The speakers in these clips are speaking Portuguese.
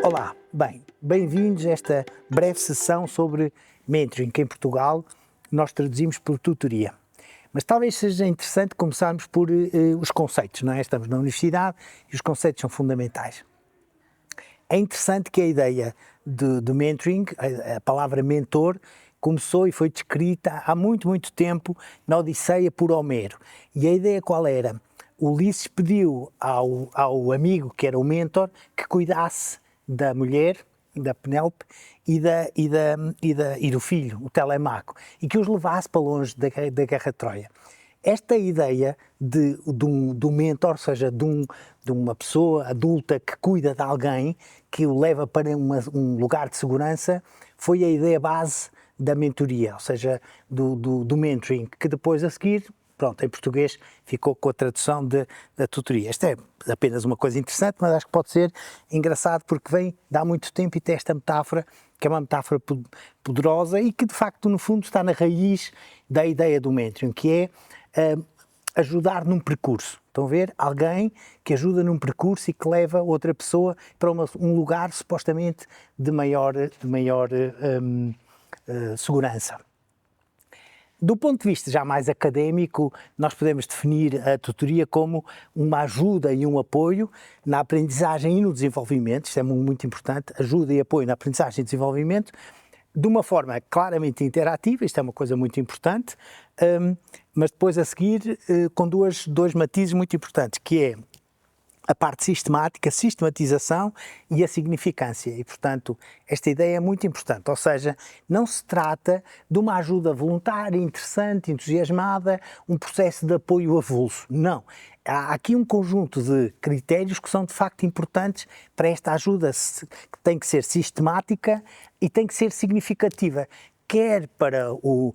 Olá, bem-vindos a esta breve sessão sobre mentoring, que em Portugal nós traduzimos por tutoria. Mas talvez seja interessante começarmos por os conceitos, não é? Estamos na universidade e os conceitos são fundamentais. É interessante que a ideia de mentoring, a palavra mentor, começou e foi descrita há muito tempo na Odisseia por Homero. E a ideia qual era? Ulisses pediu ao amigo, que era o mentor, que cuidasse da mulher, da Penélope, e do filho, o Telemaco, e que os levasse para longe da guerra de Troia. Esta ideia do mentor, ou seja, de uma pessoa adulta que cuida de alguém, que o leva para um lugar de segurança, foi a ideia base da mentoria, ou seja, do mentoring, que depois a seguir, pronto, em português ficou com a tradução da tutoria. Esta é apenas uma coisa interessante, mas acho que pode ser engraçado porque vem de há muito tempo e tem esta metáfora, que é uma metáfora poderosa e que de facto no fundo está na raiz da ideia do mentoring, que é ajudar num percurso. Estão a ver? Alguém que ajuda num percurso e que leva outra pessoa para um lugar supostamente de maior segurança. Do ponto de vista já mais académico, nós podemos definir a tutoria como uma ajuda e um apoio na aprendizagem e no desenvolvimento, isto é muito importante, ajuda e apoio na aprendizagem e desenvolvimento, de uma forma claramente interativa, isto é uma coisa muito importante, mas depois a seguir com dois matizes muito importantes, que é a parte sistemática, a sistematização e a significância. E, portanto, esta ideia é muito importante. Ou seja, não se trata de uma ajuda voluntária, interessante, entusiasmada, um processo de apoio avulso. Não. Há aqui um conjunto de critérios que são, de facto, importantes para esta ajuda, que tem que ser sistemática e tem que ser significativa, quer para o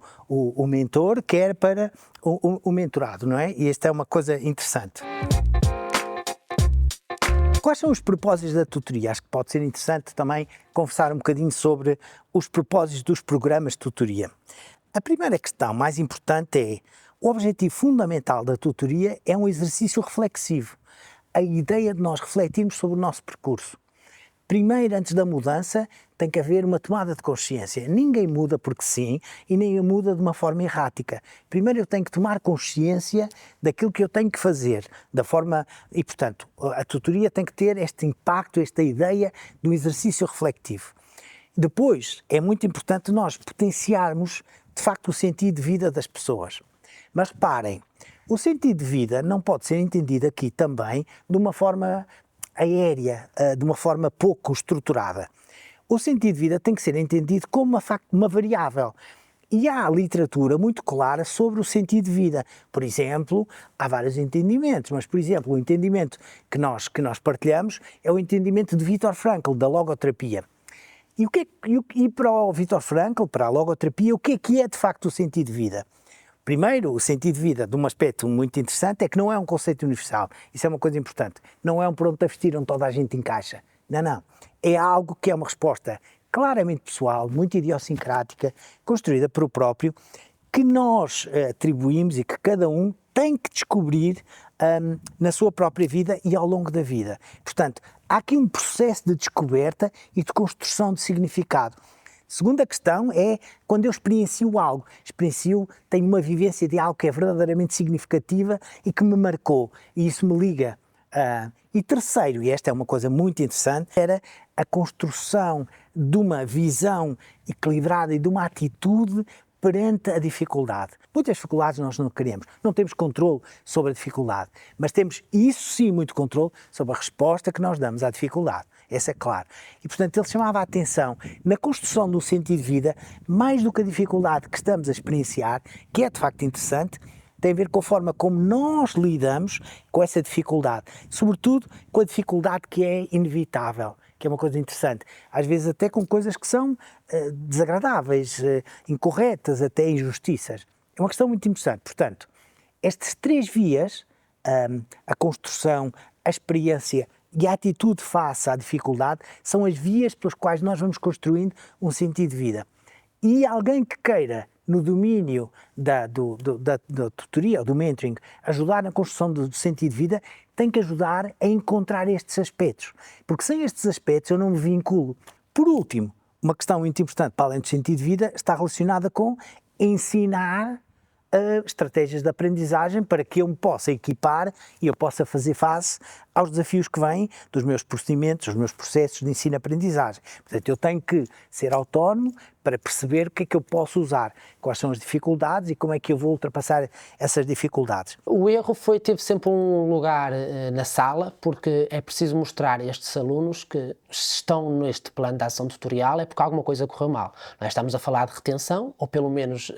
mentor, quer para o mentorado, não é? E esta é uma coisa interessante. Quais são os propósitos da tutoria? Acho que pode ser interessante também conversar um bocadinho sobre os propósitos dos programas de tutoria. A primeira questão mais importante é: o objetivo fundamental da tutoria é um exercício reflexivo. A ideia de nós refletirmos sobre o nosso percurso. Primeiro, antes da mudança, tem que haver uma tomada de consciência. Ninguém muda porque sim e nem muda de uma forma errática. Primeiro eu tenho que tomar consciência daquilo que eu tenho que fazer, da forma... E, portanto, a tutoria tem que ter este impacto, esta ideia do exercício reflectivo. Depois, é muito importante nós potenciarmos, de facto, o sentido de vida das pessoas. Mas reparem, o sentido de vida não pode ser entendido aqui também de uma forma aérea, de uma forma pouco estruturada. O sentido de vida tem que ser entendido como uma variável. E há literatura muito clara sobre o sentido de vida. Por exemplo, há vários entendimentos, mas, por exemplo, o entendimento que nós partilhamos é o entendimento de Viktor Frankl, da logoterapia. E para o Viktor Frankl, para a logoterapia, o que é de facto o sentido de vida? Primeiro, o sentido de vida, de um aspecto muito interessante, é que não é um conceito universal. Isso é uma coisa importante. Não é um pronto a vestir onde toda a gente encaixa. Não. É algo que é uma resposta claramente pessoal, muito idiosincrática, construída por o próprio, que nós atribuímos e que cada um tem que descobrir na sua própria vida e ao longo da vida. Portanto, há aqui um processo de descoberta e de construção de significado. Segunda questão é quando eu experiencio algo. Tenho uma vivência de algo que é verdadeiramente significativa e que me marcou, e isso me liga. E terceiro, e esta é uma coisa muito interessante, era a construção de uma visão equilibrada e de uma atitude perante a dificuldade. Muitas dificuldades nós não queremos, não temos controle sobre a dificuldade, mas temos, isso sim, muito controle sobre a resposta que nós damos à dificuldade. Essa é claro. E, portanto, ele chamava a atenção na construção do sentido de vida, mais do que a dificuldade que estamos a experienciar, que é de facto interessante, tem a ver com a forma como nós lidamos com essa dificuldade, sobretudo com a dificuldade que é inevitável, que é uma coisa interessante, às vezes até com coisas que são desagradáveis, incorretas, até injustiças. É uma questão muito interessante. Portanto, estas três vias, a construção, a experiência e a atitude face à dificuldade, são as vias pelas quais nós vamos construindo um sentido de vida. E alguém que queira no domínio da tutoria, ou do mentoring, ajudar na construção do sentido de vida, tem que ajudar a encontrar estes aspectos, porque sem estes aspectos eu não me vinculo. Por último, uma questão muito importante para além do sentido de vida está relacionada com ensinar estratégias de aprendizagem para que eu me possa equipar e eu possa fazer face aos desafios que vêm dos meus procedimentos, dos meus processos de ensino-aprendizagem. Portanto, eu tenho que ser autónomo para perceber o que é que eu posso usar, quais são as dificuldades e como é que eu vou ultrapassar essas dificuldades. O erro teve sempre um lugar na sala, porque é preciso mostrar a estes alunos que estão neste plano de ação tutorial é porque alguma coisa correu mal. Nós estamos a falar de retenção, ou pelo menos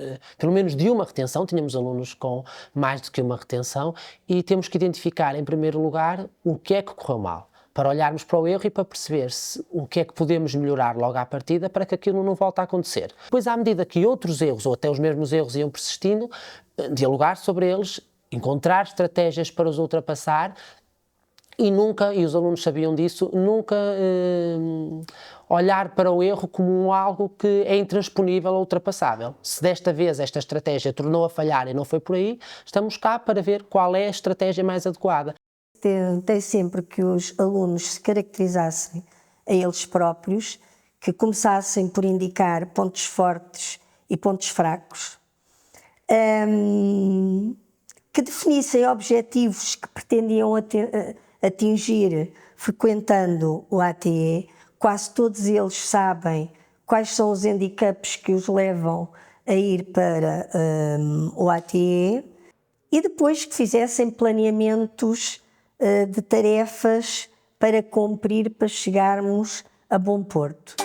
de uma retenção, tínhamos alunos com mais do que uma retenção, e temos que identificar, em primeiro lugar, o que é que correu mal, para olharmos para o erro e para perceber o que é que podemos melhorar logo à partida para que aquilo não volte a acontecer. Depois, à medida que outros erros, ou até os mesmos erros iam persistindo, dialogar sobre eles, encontrar estratégias para os ultrapassar e os alunos sabiam disso, nunca olhar para o erro como algo que é intransponível ou ultrapassável. Se desta vez esta estratégia tornou a falhar e não foi por aí, estamos cá para ver qual é a estratégia mais adequada. Tentei sempre que os alunos se caracterizassem a eles próprios, que começassem por indicar pontos fortes e pontos fracos, que definissem objetivos que pretendiam atingir frequentando o ATE. Quase todos eles sabem quais são os handicaps que os levam a ir para o ATE e depois que fizessem planeamentos de tarefas para cumprir, para chegarmos a bom porto.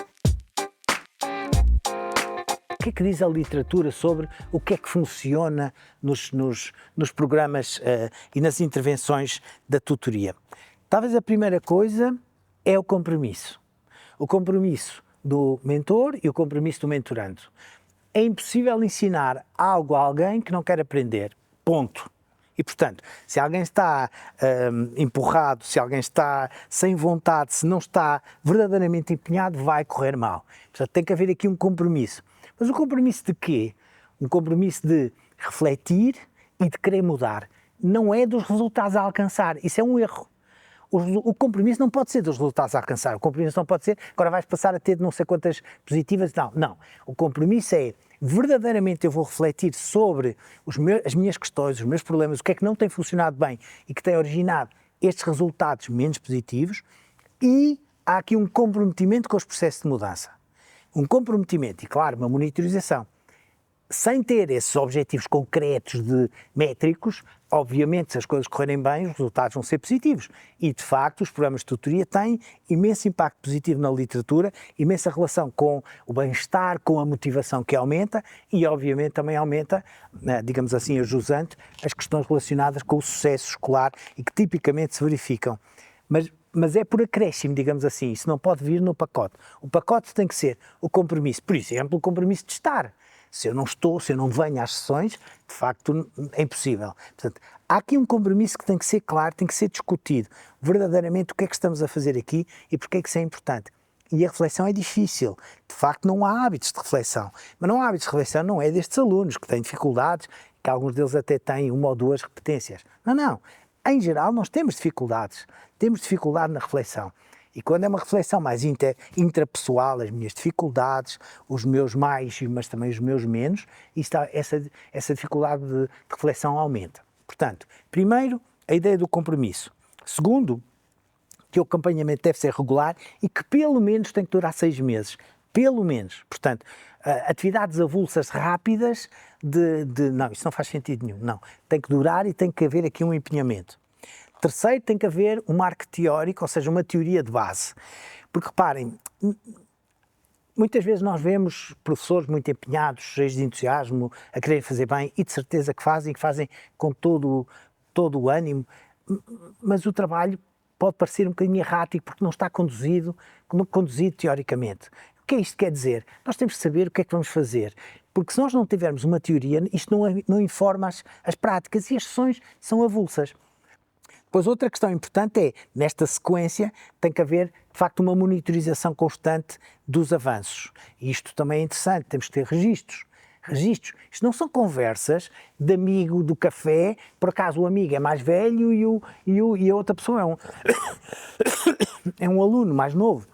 O que é que diz a literatura sobre o que é que funciona nos programas e nas intervenções da tutoria? Talvez a primeira coisa é o compromisso. O compromisso do mentor e o compromisso do mentorando. É impossível ensinar algo a alguém que não quer aprender. Ponto. E, portanto, se alguém está empurrado, se alguém está sem vontade, se não está verdadeiramente empenhado, vai correr mal. Portanto, tem que haver aqui um compromisso. Mas um compromisso de quê? Um compromisso de refletir e de querer mudar. Não é dos resultados a alcançar. Isso é um erro. O compromisso não pode ser dos resultados a alcançar. O compromisso não pode ser, agora vais passar a ter não sei quantas positivas. Não, não. O compromisso é, verdadeiramente eu vou refletir sobre as minhas questões, os meus problemas, o que é que não tem funcionado bem e que tem originado estes resultados menos positivos, e há aqui um comprometimento com os processos de mudança. Um comprometimento e, claro, uma monitorização. Sem ter esses objetivos concretos de métricos, obviamente, se as coisas correrem bem, os resultados vão ser positivos. E, de facto, os programas de tutoria têm imenso impacto positivo na literatura, imensa relação com o bem-estar, com a motivação que aumenta e, obviamente, também aumenta, digamos assim, a jusante, as questões relacionadas com o sucesso escolar e que tipicamente se verificam. Mas é por acréscimo, digamos assim, isso não pode vir no pacote. O pacote tem que ser o compromisso, por exemplo, o compromisso de estar. Se eu não estou, se eu não venho às sessões, de facto é impossível. Portanto, há aqui um compromisso que tem que ser claro, tem que ser discutido. Verdadeiramente o que é que estamos a fazer aqui e porque é que isso é importante. E a reflexão é difícil. De facto não há hábitos de reflexão. Mas não há hábitos de reflexão, não é destes alunos que têm dificuldades, que alguns deles até têm uma ou duas repetências. Não, não. Em geral nós temos dificuldades. Temos dificuldade na reflexão. E quando é uma reflexão mais intrapessoal, as minhas dificuldades, os meus mais, mas também os meus menos, essa dificuldade de reflexão aumenta. Portanto, primeiro, a ideia do compromisso. Segundo, que o acompanhamento deve ser regular e que pelo menos tem que durar 6 meses. Pelo menos. Portanto, atividades avulsas rápidas não, isso não faz sentido nenhum. Não. Tem que durar e tem que haver aqui um empenhamento. Terceiro, tem que haver um marco teórico, ou seja, uma teoria de base. Porque, reparem, muitas vezes nós vemos professores muito empenhados, cheios de entusiasmo, a querer fazer bem, e de certeza que fazem com todo o ânimo, mas o trabalho pode parecer um bocadinho errático porque não está conduzido teoricamente. O que é isto que quer dizer? Nós temos que saber o que é que vamos fazer, porque se nós não tivermos uma teoria, isto não informa as práticas e as sessões são avulsas. Depois, outra questão importante é, nesta sequência, tem que haver, de facto, uma monitorização constante dos avanços. E isto também é interessante, temos que ter registros. registros. Isto não são conversas de amigo do café, por acaso o amigo é mais velho e a outra pessoa é um aluno mais novo,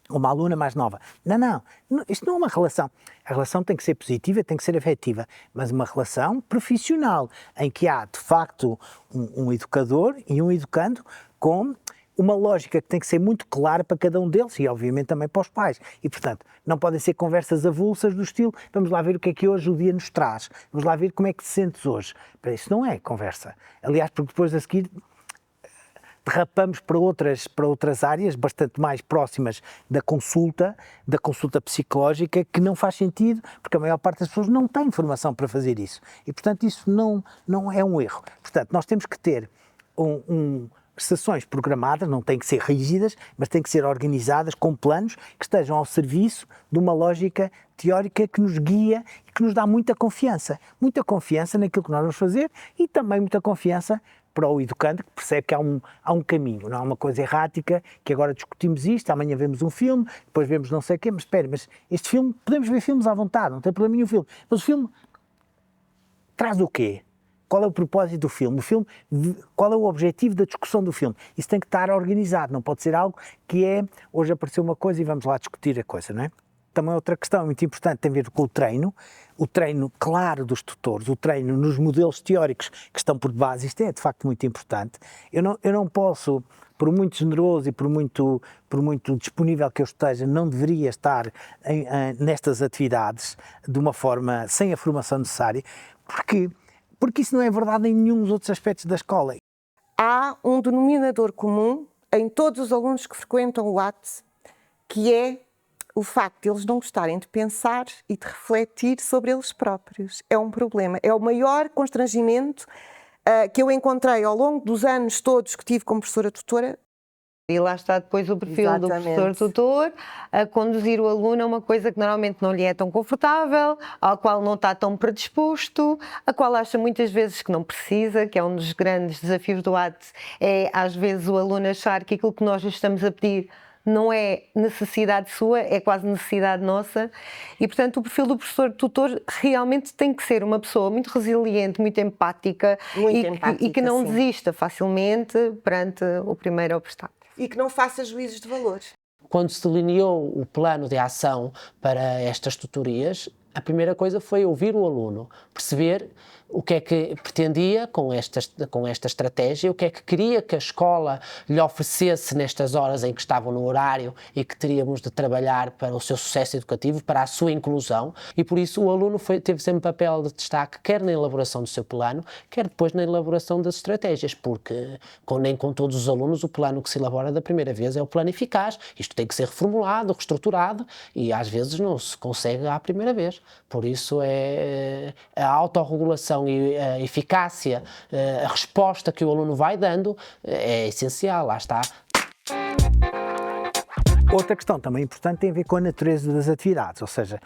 uma aluna mais nova. Não, isto não é uma relação. A relação tem que ser positiva, tem que ser afetiva, mas uma relação profissional, em que há, de facto, um educador e um educando com uma lógica que tem que ser muito clara para cada um deles e, obviamente, também para os pais. E, portanto, não podem ser conversas avulsas do estilo vamos lá ver o que é que hoje o dia nos traz, vamos lá ver como é que te sentes hoje. Para isso não é conversa. Aliás, porque depois a seguir derrapamos para outras áreas bastante mais próximas da consulta psicológica, que não faz sentido, porque a maior parte das pessoas não tem informação para fazer isso. E, portanto, isso não é um erro. Portanto, nós temos que ter sessões programadas, não têm que ser rígidas, mas têm que ser organizadas com planos que estejam ao serviço de uma lógica teórica que nos guia e que nos dá muita confiança naquilo que nós vamos fazer e também muita confiança para o educando, que percebe que há um caminho, não há uma coisa errática, que agora discutimos isto, amanhã vemos um filme, depois vemos não sei o quê, mas espera, mas este filme, podemos ver filmes à vontade, não tem problema nenhum filme, mas o filme traz o quê? Qual é o propósito do filme? Qual é o objetivo da discussão do filme? Isso tem que estar organizado, não pode ser algo que hoje apareceu uma coisa e vamos lá discutir a coisa, não é? Também outra questão muito importante tem a ver com o treino claro dos tutores, o treino nos modelos teóricos que estão por base, isto é de facto muito importante. Eu não posso, por muito generoso e por muito disponível que eu esteja, não deveria estar nestas atividades de uma forma sem a formação necessária, porque isso não é verdade em nenhum dos outros aspectos da escola. Há um denominador comum em todos os alunos que frequentam o AT, que é o facto de eles não gostarem de pensar e de refletir sobre eles próprios. É um problema. É o maior constrangimento que eu encontrei ao longo dos anos todos que tive como professora tutora. E lá está depois o perfil do professor tutor a conduzir o aluno a uma coisa que normalmente não lhe é tão confortável, ao qual não está tão predisposto, a qual acha muitas vezes que não precisa, que é um dos grandes desafios do AT, é às vezes o aluno achar que aquilo que nós lhe estamos a pedir não é necessidade sua, é quase necessidade nossa e, portanto, o perfil do professor tutor realmente tem que ser uma pessoa muito resiliente, muito empática, e que não desista facilmente perante o primeiro obstáculo. E que não faça juízos de valor. Quando se delineou o plano de ação para estas tutorias, a primeira coisa foi ouvir o aluno, perceber o que é que pretendia com esta estratégia, o que é que queria que a escola lhe oferecesse nestas horas em que estavam no horário e que teríamos de trabalhar para o seu sucesso educativo, para a sua inclusão, e por isso o aluno teve sempre papel de destaque, quer na elaboração do seu plano, quer depois na elaboração das estratégias, porque nem com todos os alunos o plano que se elabora da primeira vez é o plano eficaz. Isto tem que ser reformulado, reestruturado e às vezes não se consegue à primeira vez. Por isso a autorregulação e a eficácia, a resposta que o aluno vai dando é essencial, lá está. Outra questão também importante tem a ver com a natureza das atividades, ou seja,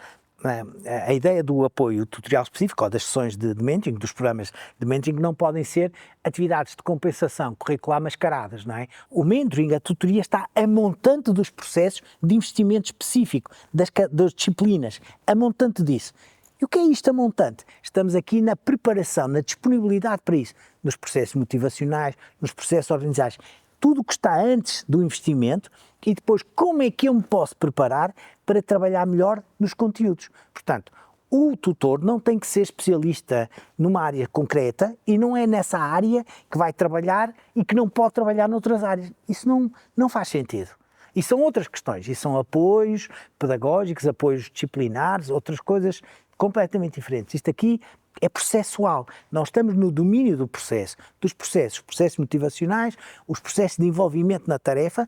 a ideia do apoio tutorial específico ou das sessões de mentoring, dos programas de mentoring, não podem ser atividades de compensação curricular mascaradas, não é? O mentoring, a tutoria, está a montante dos processos de investimento específico, das disciplinas, a montante disso. E o que é isto a montante? Estamos aqui na preparação, na disponibilidade para isso, nos processos motivacionais, nos processos organizados, tudo o que está antes do investimento e depois como é que eu me posso preparar para trabalhar melhor nos conteúdos. Portanto, o tutor não tem que ser especialista numa área concreta e não é nessa área que vai trabalhar e que não pode trabalhar noutras áreas. Isso não faz sentido. E são outras questões, e são apoios pedagógicos, apoios disciplinares, outras coisas completamente diferentes. Isto aqui é processual. Nós estamos no domínio do processo, dos processos motivacionais, os processos de envolvimento na tarefa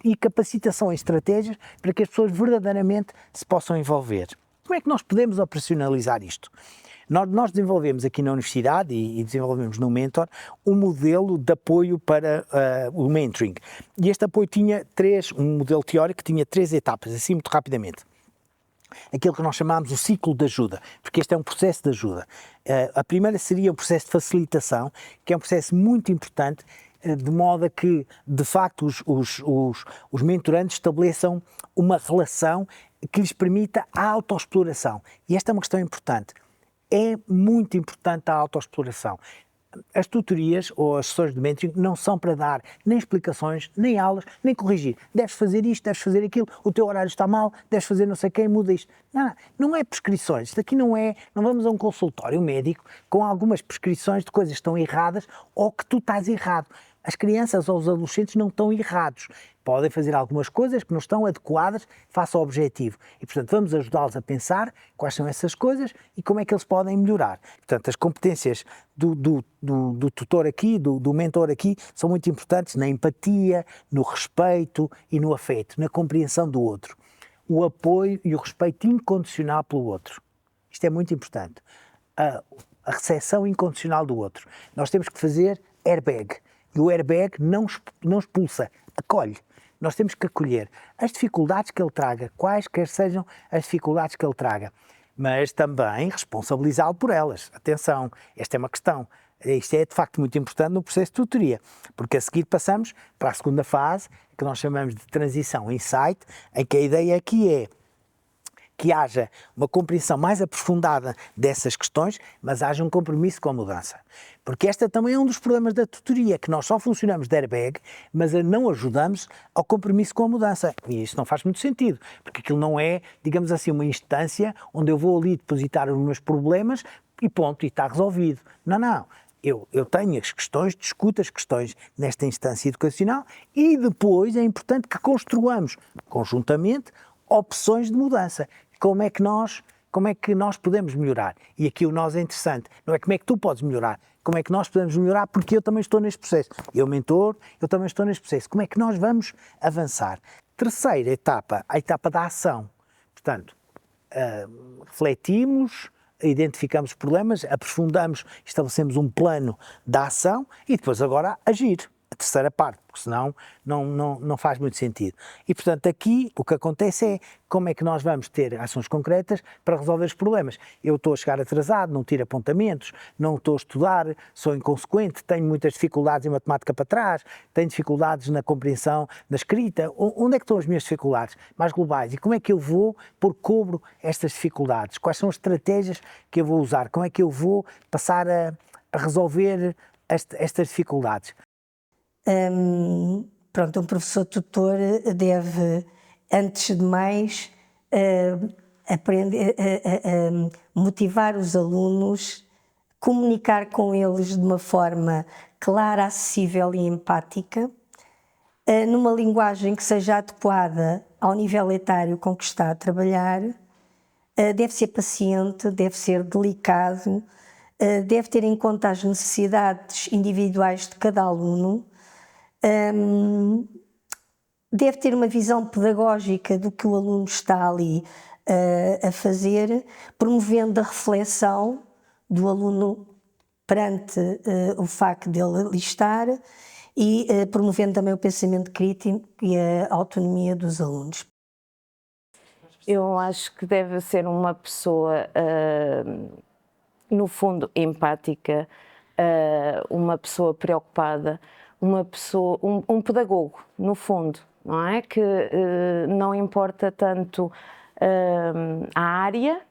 e capacitação em estratégias para que as pessoas verdadeiramente se possam envolver. Como é que nós podemos operacionalizar isto? Nós desenvolvemos aqui na universidade e desenvolvemos no Mentor um modelo de apoio para o mentoring. E este apoio tinha um modelo teórico que tinha 3 etapas, assim muito rapidamente. Aquilo que nós chamamos o ciclo de ajuda, porque este é um processo de ajuda. A primeira seria um processo de facilitação, que é um processo muito importante, de modo a que, de facto, os mentorandos estabeleçam uma relação que lhes permita a autoexploração. E esta é uma questão importante. É muito importante a autoexploração. As tutorias ou as sessões de mentoring não são para dar nem explicações, nem aulas, nem corrigir. Deves fazer isto, deves fazer aquilo, o teu horário está mal, deves fazer não sei quem, muda isto. Não é prescrições. Isto aqui não vamos a um consultório médico com algumas prescrições de coisas que estão erradas ou que tu estás errado. As crianças ou os adolescentes não estão errados. Podem fazer algumas coisas que não estão adequadas face ao objetivo. E, portanto, vamos ajudá-los a pensar quais são essas coisas e como é que eles podem melhorar. Portanto, as competências do tutor aqui, do mentor aqui, são muito importantes na empatia, no respeito e no afeto, na compreensão do outro. O apoio e o respeito incondicional pelo outro. Isto é muito importante. A recepção incondicional do outro. Nós temos que fazer airbag. E o airbag não expulsa, acolhe. Nós temos que acolher as dificuldades que ele traga, quaisquer sejam as dificuldades que ele traga, mas também responsabilizá-lo por elas. Atenção, esta é uma questão. Isto é de facto muito importante no processo de tutoria, porque a seguir passamos para a segunda fase, que nós chamamos de transição insight, em que a ideia aqui é que haja uma compreensão mais aprofundada dessas questões, mas haja um compromisso com a mudança. Porque esta também é um dos problemas da tutoria, que nós só funcionamos de airbag, mas não ajudamos ao compromisso com a mudança. E isso não faz muito sentido, porque aquilo não é, digamos assim, uma instância onde eu vou ali depositar os meus problemas e ponto, e está resolvido. Não. Eu tenho as questões, discuto as questões nesta instância educacional e depois é importante que construamos conjuntamente opções de mudança. Como é que nós podemos melhorar? E aqui o nós é interessante. Não é como é que tu podes melhorar, como é que nós podemos melhorar, porque eu também estou neste processo. Eu mentor, eu também estou neste processo. Como é que nós vamos avançar? Terceira etapa, a etapa da ação. Portanto, refletimos, identificamos os problemas, aprofundamos, estabelecemos um plano de ação e depois agora agir. A terceira parte, porque senão não faz muito sentido. E, portanto, aqui o que acontece é como é que nós vamos ter ações concretas para resolver os problemas. Eu estou a chegar atrasado, não tiro apontamentos, não estou a estudar, sou inconsequente, tenho muitas dificuldades em matemática para trás, tenho dificuldades na compreensão, na escrita. Onde é que estão as minhas dificuldades mais globais? E como é que eu vou pôr cobro estas dificuldades? Quais são as estratégias que eu vou usar? Como é que eu vou passar a resolver estas dificuldades? Pronto, um professor tutor deve, antes de mais, aprender a motivar os alunos, comunicar com eles de uma forma clara, acessível e empática, numa linguagem que seja adequada ao nível etário com que está a trabalhar, deve ser paciente, deve ser delicado, deve ter em conta as necessidades individuais de cada aluno, deve ter uma visão pedagógica do que o aluno está ali a fazer, promovendo a reflexão do aluno perante o facto dele ali estar e promovendo também o pensamento crítico e a autonomia dos alunos. Eu acho que deve ser uma pessoa, no fundo, empática, uma pessoa preocupada, uma pessoa, um pedagogo, no fundo, não é? Que não importa tanto a área,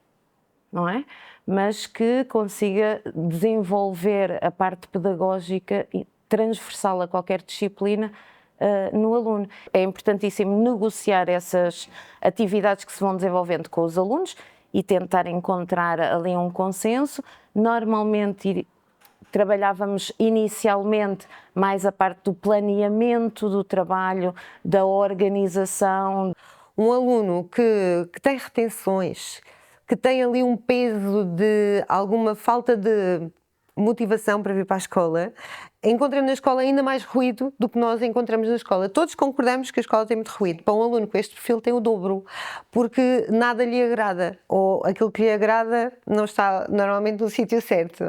não é? Mas que consiga desenvolver a parte pedagógica e transversal a qualquer disciplina no aluno. É importantíssimo negociar essas atividades que se vão desenvolvendo com os alunos e tentar encontrar ali um consenso. Normalmente trabalhávamos inicialmente mais a parte do planeamento do trabalho, da organização. Um aluno que tem retenções, que tem ali um peso de alguma falta de motivação para vir para a escola, encontra na escola ainda mais ruído do que nós encontramos na escola. Todos concordamos que a escola tem muito ruído. Para um aluno com este perfil tem o dobro, porque nada lhe agrada, ou aquilo que lhe agrada não está normalmente no sítio certo.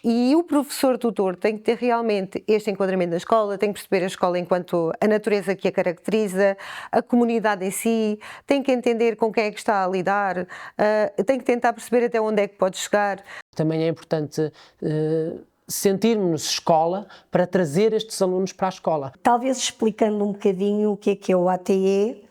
E o professor tutor tem que ter realmente este enquadramento da escola, tem que perceber a escola enquanto a natureza que a caracteriza, a comunidade em si, tem que entender com quem é que está a lidar, tem que tentar perceber até onde é que pode chegar. Também é importante sentirmos-nos escola para trazer estes alunos para a escola. Talvez explicando um bocadinho o que é o ATE,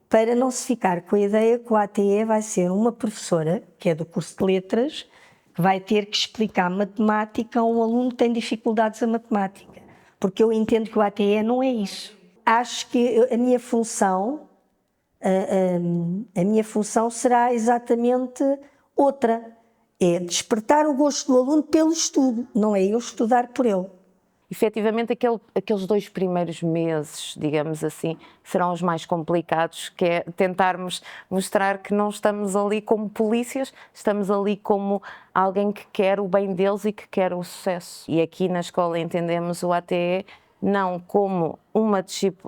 para não se ficar com a ideia que o ATE vai ser uma professora, que é do curso de letras, que vai ter que explicar matemática a um aluno que tem dificuldades a matemática. Porque eu entendo que o ATE não é isso. Acho que a minha função será exatamente outra. É despertar o gosto do aluno pelo estudo, não é eu estudar por ele. Efetivamente, aqueles 2 primeiros meses, digamos assim, serão os mais complicados, que é tentarmos mostrar que não estamos ali como polícias, estamos ali como alguém que quer o bem deles e que quer o sucesso. E aqui na escola entendemos o ATE não como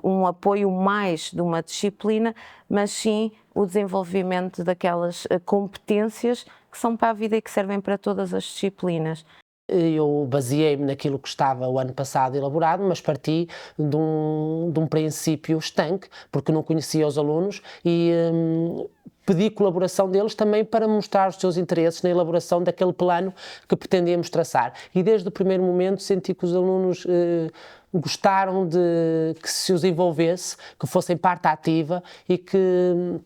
um apoio mais de uma disciplina, mas sim o desenvolvimento daquelas competências que são para a vida e que servem para todas as disciplinas. Eu baseei-me naquilo que estava o ano passado elaborado, mas parti de um princípio estanque, porque não conhecia os alunos e pedi colaboração deles também para mostrar os seus interesses na elaboração daquele plano que pretendíamos traçar. E desde o primeiro momento senti que os alunos gostaram de que se os envolvesse, que fossem parte ativa e que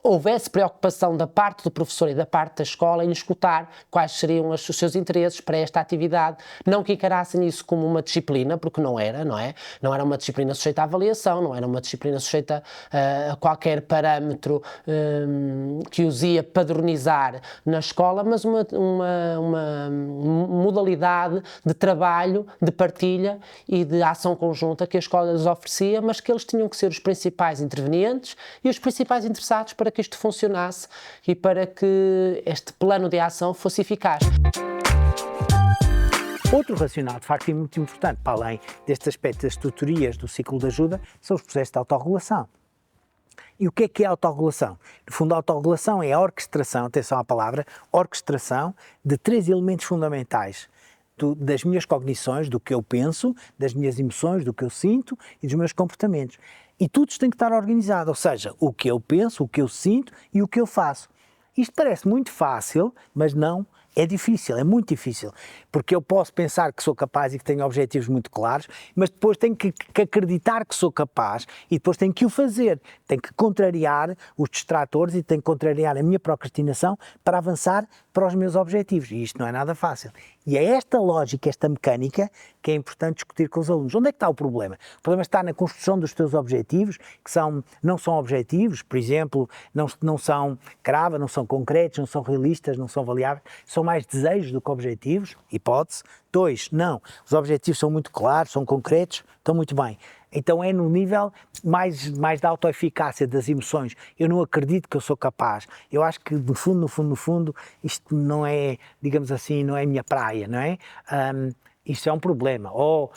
houvesse preocupação da parte do professor e da parte da escola em escutar quais seriam os seus interesses para esta atividade, não que encarassem isso como uma disciplina, porque não era, não é? Não era uma disciplina sujeita à avaliação, não era uma disciplina sujeita a qualquer parâmetro que os ia padronizar na escola, mas uma modalidade de trabalho, de partilha e de ação conjunta que a escola lhes oferecia, mas que eles tinham que ser os principais intervenientes e os principais interessados para que isto funcionasse e para que este plano de ação fosse eficaz. Outro racional, de facto, muito importante, para além deste aspecto das tutorias do ciclo de ajuda, são os processos de autorregulação. E o que é a autorregulação? No fundo, a autorregulação é a orquestração, atenção à palavra, orquestração de 3 elementos fundamentais. Das minhas cognições, do que eu penso, das minhas emoções, do que eu sinto e dos meus comportamentos. E tudo tem que estar organizado, ou seja, o que eu penso, o que eu sinto e o que eu faço. Isto parece muito fácil, mas não, é difícil, é muito difícil, porque eu posso pensar que sou capaz e que tenho objetivos muito claros, mas depois tenho que acreditar que sou capaz e depois tenho que o fazer, tenho que contrariar os distratores e tenho que contrariar a minha procrastinação para avançar para os meus objetivos, e isto não é nada fácil. E é esta lógica, esta mecânica, que é importante discutir com os alunos. Onde é que está o problema? O problema está na construção dos teus objetivos, que não são objetivos, por exemplo, não são crava, não são concretos, não são realistas, não são avaliáveis, são mais desejos do que objetivos, hipótese. 2, não, os objetivos são muito claros, são concretos, estão muito bem. Então é no nível mais da autoeficácia das emoções. Eu não acredito que eu sou capaz. Eu acho que no fundo, isto não é, digamos assim, não é a minha praia, não é? Isto é um problema, ou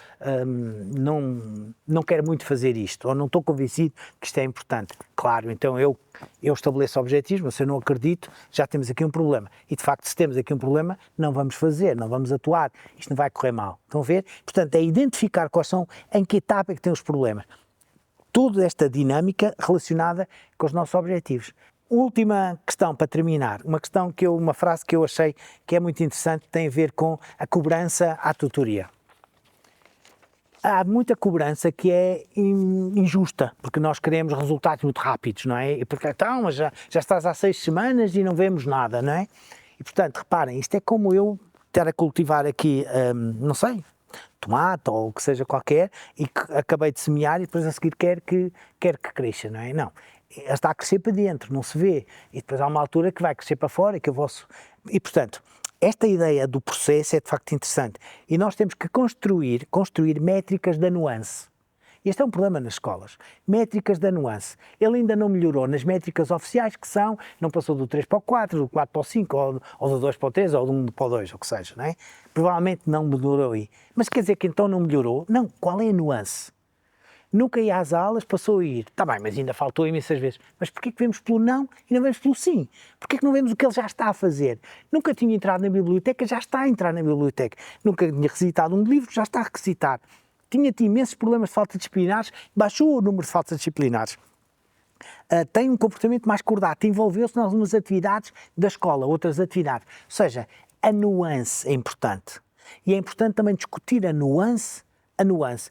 não quero muito fazer isto, ou não estou convencido que isto é importante. Claro, então eu estabeleço objetivos, mas se eu não acredito, já temos aqui um problema. E de facto, se temos aqui um problema, não vamos fazer, não vamos atuar, isto não vai correr mal. Estão a ver? Portanto, é identificar quais são, em que etapa é que tem os problemas. Toda esta dinâmica relacionada com os nossos objetivos. Última questão para terminar, uma frase que eu achei que é muito interessante, tem a ver com a cobrança à tutoria. Há muita cobrança que é injusta, porque nós queremos resultados muito rápidos, não é? E porque então, mas já estás há 6 semanas e não vemos nada, não é? E portanto, reparem, isto é como eu estar a cultivar aqui, não sei, tomate ou o que seja qualquer, e que acabei de semear e depois a seguir quer que cresça, não é? Não. Ela está a crescer para dentro, não se vê, e depois há uma altura que vai crescer para fora, e portanto, esta ideia do processo é de facto interessante, e nós temos que construir métricas da nuance. Este é um problema nas escolas, métricas da nuance. Ele ainda não melhorou nas métricas oficiais, que não passou do 3 para o 4, do 4 para o 5, ou do 2 para o 3, ou do 1 para o 2, ou o que seja, não é? Provavelmente não melhorou aí. Mas quer dizer que então não melhorou? Não, qual é a nuance? Nunca ia às aulas, passou a ir. Está bem, mas ainda faltou imensas vezes. Mas porquê que vemos pelo não e não vemos pelo sim? Porquê que não vemos o que ele já está a fazer? Nunca tinha entrado na biblioteca, já está a entrar na biblioteca. Nunca tinha recitado um livro, já está a recitar. Tinha imensos problemas de falta disciplinares, baixou o número de faltas disciplinares. Tem um comportamento mais cordato, envolveu-se em algumas atividades da escola, outras atividades. Ou seja, a nuance é importante. E é importante também discutir a nuance. A nuance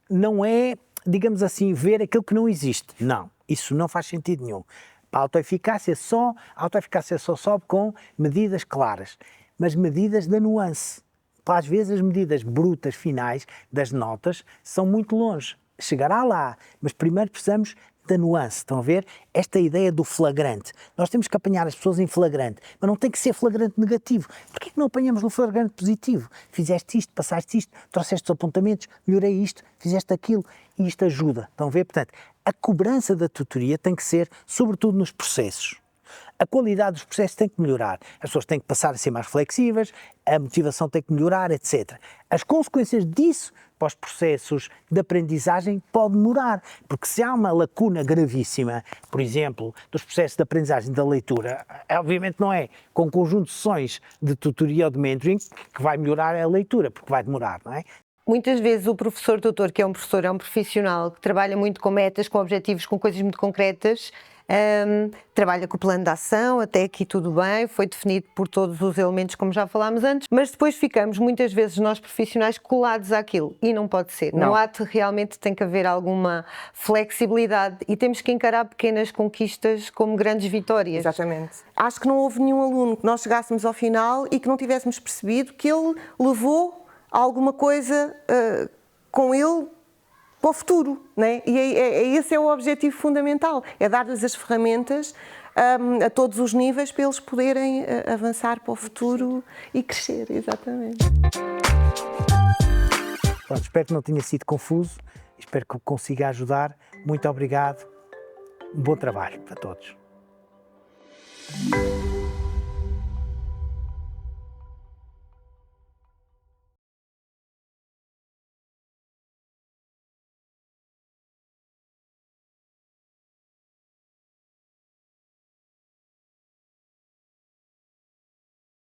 não é, digamos assim, ver aquilo que não existe. Não, isso não faz sentido nenhum. A autoeficácia só sobe com medidas claras, mas medidas da nuance. Às vezes as medidas brutas finais das notas são muito longe. Chegará lá, mas primeiro precisamos da nuance. Estão a ver? Esta ideia do flagrante. Nós temos que apanhar as pessoas em flagrante, mas não tem que ser flagrante negativo. Porquê que não apanhamos no flagrante positivo? Fizeste isto, passaste isto, trouxeste os apontamentos, melhorei isto, fizeste aquilo, e isto ajuda. Estão a ver? Portanto, a cobrança da tutoria tem que ser, sobretudo nos processos. A qualidade dos processos tem que melhorar. As pessoas têm que passar a ser mais flexíveis, a motivação tem que melhorar, etc. As consequências disso para os processos de aprendizagem pode demorar, porque se há uma lacuna gravíssima, por exemplo, dos processos de aprendizagem da leitura, obviamente não é com um conjunto de sessões de tutoria ou de mentoring que vai melhorar a leitura, porque vai demorar, não é? Muitas vezes o professor tutor, que é um professor, é um profissional que trabalha muito com metas, com objetivos, com coisas muito concretas, trabalha com o plano de ação, até aqui tudo bem, foi definido por todos os elementos, como já falámos antes, mas depois ficamos muitas vezes nós profissionais colados àquilo e não pode ser. No ato realmente tem que haver alguma flexibilidade e temos que encarar pequenas conquistas como grandes vitórias. Exatamente. Acho que não houve nenhum aluno que nós chegássemos ao final e que não tivéssemos percebido que ele levou alguma coisa com ele para o futuro, né? E esse é o objetivo fundamental, é dar-lhes as ferramentas a todos os níveis para eles poderem avançar para o futuro e crescer, exatamente. Pronto, espero que não tenha sido confuso, espero que consiga ajudar. Muito obrigado, um bom trabalho para todos.